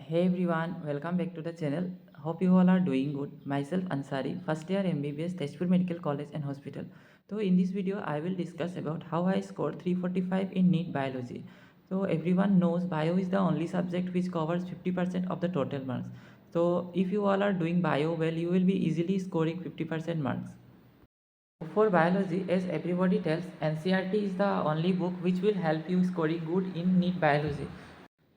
Hey everyone, welcome back to the channel. Hope you all are doing good. Myself Ansari, first year MBBS Tezpur Medical College and Hospital. So in this video I will discuss about how I scored 345 in NEET Biology. So everyone knows bio is the only subject which covers 50% of the total marks. So if you all are doing bio well, you will be easily scoring 50% marks. For biology, as everybody tells, NCERT is the only book which will help you scoring good in NEET Biology.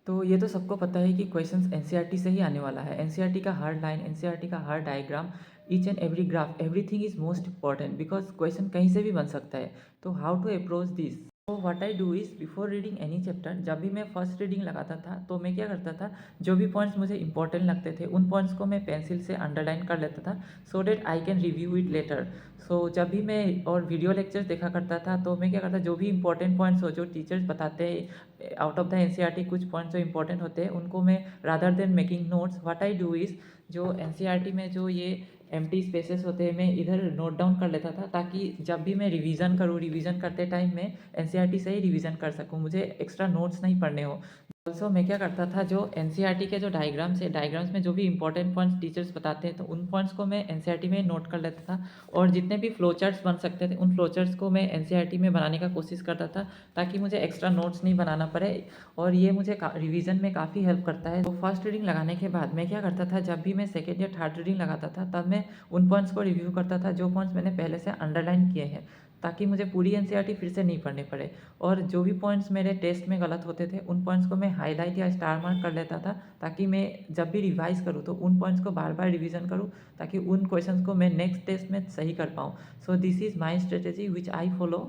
तो ये तो सबको पता है कि questions NCERT से ही आने वाला है। एनसीईआरटी का हर लाइन, एनसीईआरटी का हर diagram, each and every graph, everything is most important because question कहीं से भी बन सकता है। तो हाउ टू अप्रोच दिस? तो what I do is before reading any chapter, जब भी मैं फर्स्ट रीडिंग लगाता था तो मैं क्या करता था, जो भी पॉइंट्स मुझे इंपॉर्टेंट लगते थे उन पॉइंट्स को मैं पेंसिल से अंडरलाइन कर लेता था so that I can review it later. So जब भी मैं और वीडियो लेक्चर्स देखा करता था तो मैं क्या करता, जो भी इंपॉर्टेंट पॉइंट्स हो जो टीचर्स बताते हैं आउट ऑफ द एनसीईआरटी, कुछ पॉइंट्स जो इंपॉर्टेंट होते हैं उनको मैं rather than making notes what I do is, जो एनसीईआरटी में जो ये एम्प्टी स्पेसेस होते हैं मैं इधर नोट डाउन कर लेता था ताकि जब भी मैं रिवीजन करूँ, रिवीजन करते टाइम मैं एनसीईआरटी से ही रिवीजन कर सकूँ, मुझे एक्स्ट्रा नोट्स नहीं पढ़ने हो। ऑल्सो मैं क्या करता था, जो एनसीईआरटी के जो डायग्राम्स है, डायग्राम्स में जो भी इंपॉर्टेंट पॉइंट्स टीचर्स बताते हैं तो उन पॉइंट्स को मैं एनसीईआरटी में नोट कर लेता था और जितने भी फ्लो चार्ट्स बन सकते थे उन फ्लो चार्ट्स को मैं एनसीईआरटी में बनाने का कोशिश करता था ताकि मुझे एक्स्ट्रा नोट्स नहीं बनाना पड़े और ये मुझे रिवीजन में काफ़ी हेल्प करता है। तो फर्स्ट रीडिंग लगाने के बाद मैं क्या करता था, जब भी मैं सेकेंड या थर्ड रीडिंग लगाता था तब मैं उन पॉइंट्स को रिव्यू करता था जो पॉइंट्स मैंने पहले से अंडरलाइन किए हैं ताकि मुझे पूरी एनसीईआरटी फिर से नहीं पढ़नी पड़े। और जो भी पॉइंट्स मेरे टेस्ट में गलत होते थे उन पॉइंट्स को मैं हाईलाइट या स्टार मार्क कर लेता था ताकि मैं जब भी रिवाइज करूँ तो उन पॉइंट्स को बार बार रिवीजन करूँ ताकि उन क्वेश्चंस को मैं नेक्स्ट टेस्ट में सही कर पाऊँ। So this is my strategy which I follow.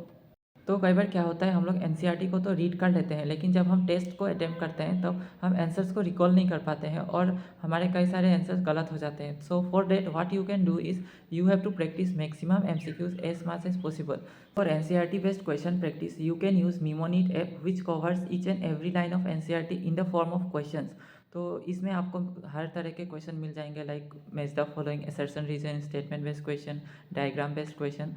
तो कई बार क्या होता है, हम लोग एनसीईआरटी को तो रीड कर लेते हैं लेकिन जब हम टेस्ट को अटेम्प्ट करते हैं तब हम आंसर्स को रिकॉल नहीं कर पाते हैं और हमारे कई सारे आंसर्स गलत हो जाते हैं। So for that what you can do is you have to practice maximum MCQs as much as possible. For NCERT based question practice you can use मीमोनीट app which covers each and every line of NCERT in the form of questions. तो इसमें आपको हर तरह के question मिल जाएंगे like match the following, assertion reason, statement based question, diagram based question.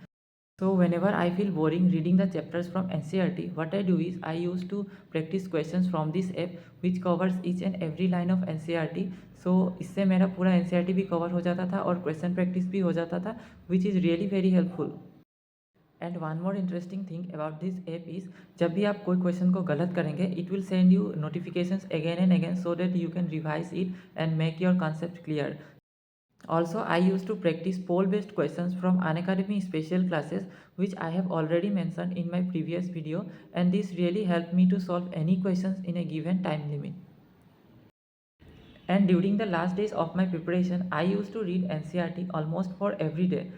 So whenever I feel boring reading the chapters from NCERT, what I do is I used to practice questions from this app which covers each and every line of NCERT. So इससे मेरा पूरा NCERT भी cover हो जाता था और question practice भी हो जाता था which is really very helpful. And one more interesting thing about this app is, जब भी आप कोई क्वेश्चन को गलत करेंगे it will send you notifications again and again so that you can revise it and make your concept clear. Also, I used to practice poll-based questions from Unacademy special classes, which I have already mentioned in my previous video, and this really helped me to solve any questions in a given time limit. And during the last days of my preparation, I used to read NCERT almost for every day.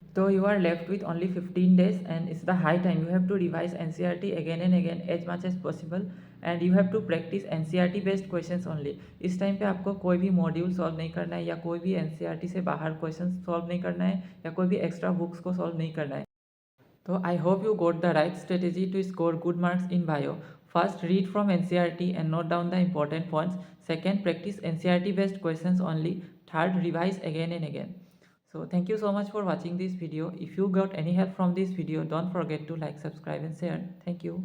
So you are left with only 15 days and it's the high time you have to revise NCERT again and again as much as possible and you have to practice NCERT based questions only. इस time पे आपको कोई भी module solve नहीं करना है या कोई भी NCERT से बाहर क्वेश्चन सॉल्व नहीं करना है या कोई भी एक्स्ट्रा बुक्स को सॉल्व नहीं करना है। तो I hope you got the right strategy to score good marks in bio. First, read from NCERT and note down the important points. Second, practice NCERT based questions only. Third, revise again and again. So thank you so much for watching this video. If you got any help from this video, don't forget to like, subscribe and share. Thank you.